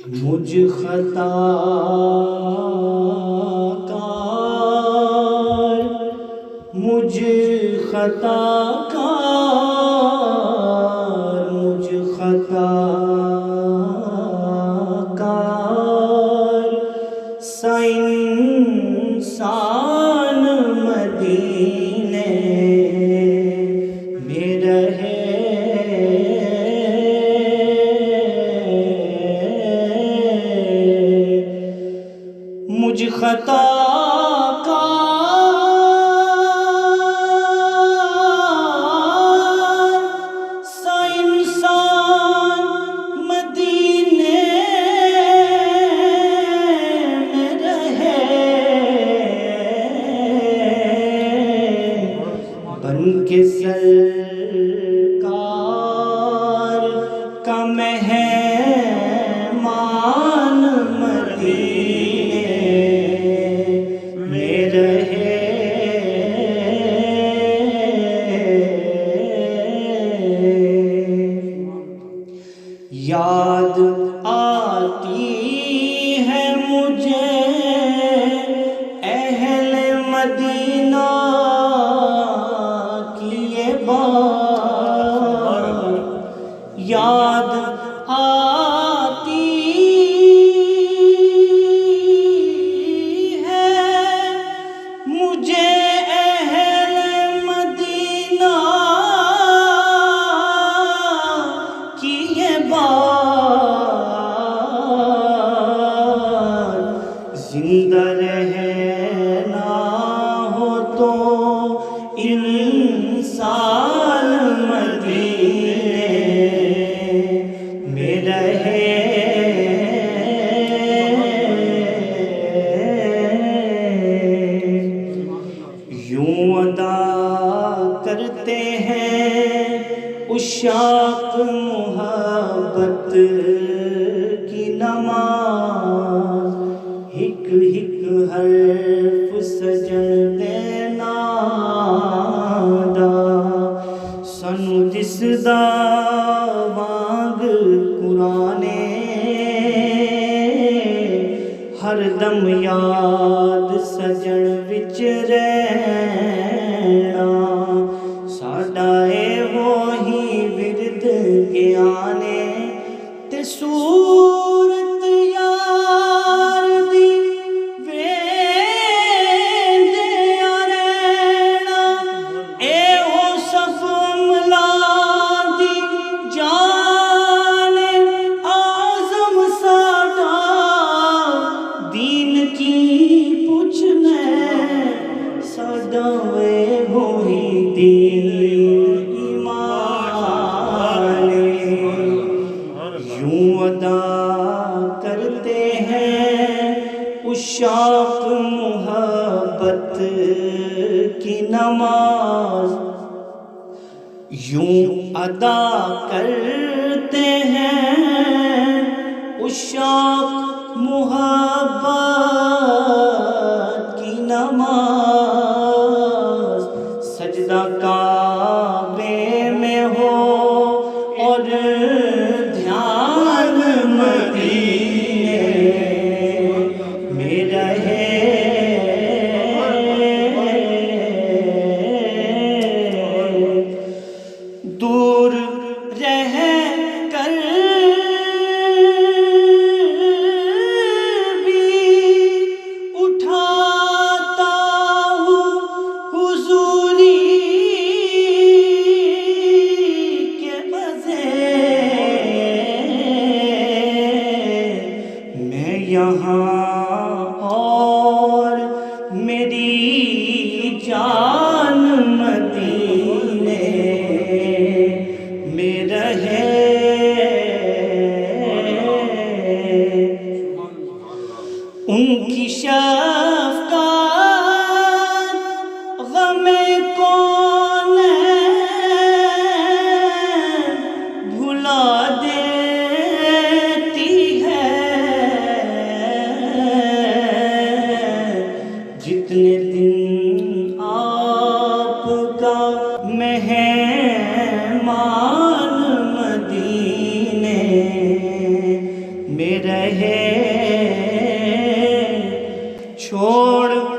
مجھ خطا کار، مجھ خطا کار، مجھ خطا کار سا انسان مدینے میں رہے، مجھ خطا کار سا انسان مدینے میں رہے، بن کے سرکار کا مہمان مدینے میں رہے، یاد آتی ہے مجھے اہل مدینہ کی یہ بات، یاد آتی ہے مجھے اہل مدینہ کی یہ بات، زندہ رہنا ہو تو انسان مدینے میں رہے، یوں ادا کرتے ہیں عشاق محبت کی نماز، ہک ہک حرف سجن دینا دا سنو جس دا وانگ قرآنے ہر دم یاد سجن وچ رہنا، ساڈا اے وہی ورد گیانے تے صورت یار دی ویندیا رہنا، اے او صف ملا دی جان اعظم ساڈا، دین کی پوچھنے ساڈا وے وہی دین ایمان، یوں ادا کرتے ہیں عشاق محبت کی نماز، یوں ادا کرتے ہیں عشاق محبت کی نماز، سجدہ کعبے میں ہو اور دھیان مدینے میں رہے، دور رہ کر بھی اٹھاتا ہوں حضوری کے مزے، میں یہاں اور میری جان مدینے میں رہے، ان کی شفقت غم کون بھلا دیتی ہے، جتنے دن آپ کا مہمان مدینے میرے رہے چھوڑ